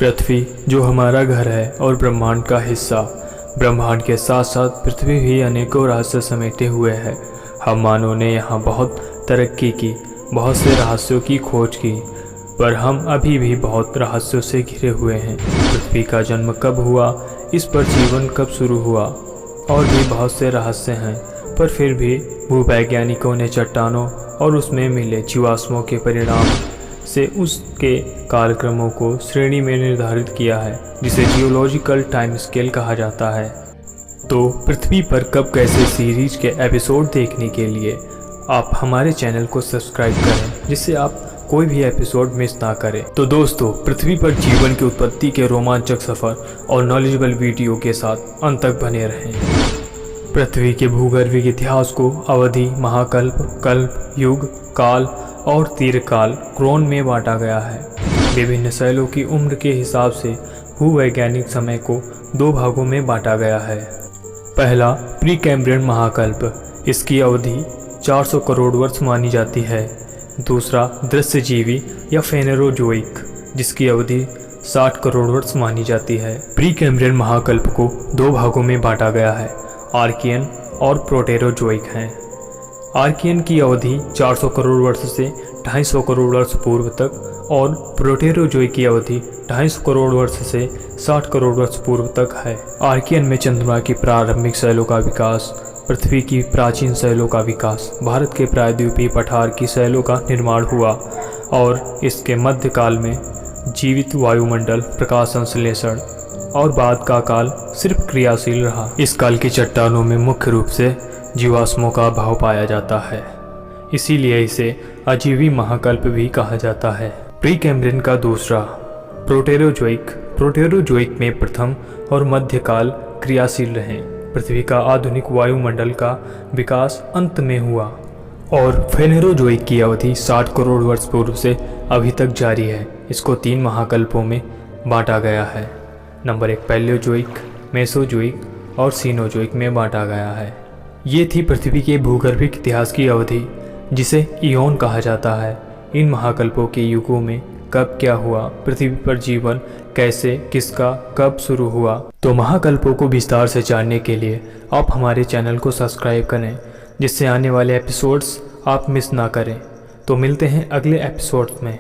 पृथ्वी जो हमारा घर है और ब्रह्मांड का हिस्सा, ब्रह्मांड के साथ साथ पृथ्वी भी अनेकों रहस्य समेटे हुए है। हम मानव ने यहाँ बहुत तरक्की की, बहुत से रहस्यों की खोज की, पर हम अभी भी बहुत रहस्यों से घिरे हुए हैं। पृथ्वी का जन्म कब हुआ, इस पर जीवन कब शुरू हुआ, और भी बहुत से रहस्य हैं। पर फिर भी भूवैज्ञानिकों ने चट्टानों और उसमें मिले जीवाश्मों के परिणाम से उसके कालक्रमों को श्रेणी में निर्धारित किया है, जिसे जियोलॉजिकल टाइम स्केल कहा जाता है। तो पृथ्वी पर कब कैसे सीरीज के एपिसोड देखने के लिए आप हमारे चैनल को सब्सक्राइब करें, जिससे आप कोई भी एपिसोड मिस ना करें। तो दोस्तों, पृथ्वी पर जीवन की उत्पत्ति के रोमांचक सफ़र और नॉलेजेबल वीडियो के साथ अंत तक बने रहें। पृथ्वी के भूगर्भिक इतिहास को अवधि, महाकल्प, कल्प, युग, काल और तीरकाल क्रोन में बांटा गया है। विभिन्न शैलों की उम्र के हिसाब से भूवैज्ञानिक समय को दो भागों में बांटा गया है। पहला प्रीकैम्ब्रियन महाकल्प, इसकी अवधि 400 करोड़ वर्ष मानी जाती है। दूसरा दृश्यजीवी या फेनेरोजोइक, जिसकी अवधि 60 करोड़ वर्ष मानी जाती है। प्रीकैम्ब्रियन महाकल्प को दो भागों में बांटा गया है, आर्कियन और प्रोटेरोजोइक हैं। आर्कियन की अवधि 400 करोड़ वर्ष से 250 करोड़ वर्ष पूर्व तक और प्रोटेरोजोइक की अवधि 250 करोड़ वर्ष से 60 करोड़ वर्ष पूर्व तक है। आर्कियन में चंद्रमा की प्रारंभिक शैलों का विकास, पृथ्वी की प्राचीन शैलों का विकास, भारत के प्रायद्वीपीय पठार की शैलों का निर्माण हुआ और इसके मध्यकाल में जीवित वायुमंडल, प्रकाश संश्लेषण और बाद का काल सिर्फ क्रियाशील रहा। इस काल की चट्टानों में मुख्य रूप से जीवाश्मों का अभाव पाया जाता है, इसीलिए इसे अजीवी महाकल्प भी कहा जाता है। प्रीकैम्ब्रियन का दूसरा प्रोटेरोजोइक में प्रथम और मध्यकाल क्रियाशील रहे। पृथ्वी का आधुनिक वायुमंडल का विकास अंत में हुआ और फेनेरोजोइक की अवधि 60 करोड़ वर्ष पूर्व से अभी तक जारी है। इसको 3 महाकल्पों में बांटा गया है। नंबर 1 पैलियोजोइक, मेसोजोइक और सीनोजोइक में बांटा गया है। ये थी पृथ्वी के भूगर्भिक इतिहास की अवधि, जिसे इयोन कहा जाता है। इन महाकल्पों के युगों में कब क्या हुआ, पृथ्वी पर जीवन कैसे, किसका, कब शुरू हुआ। तो महाकल्पों को विस्तार से जानने के लिए आप हमारे चैनल को सब्सक्राइब करें, जिससे आने वाले एपिसोड्स आप मिस ना करें। तो मिलते हैं अगले एपिसोड्स में।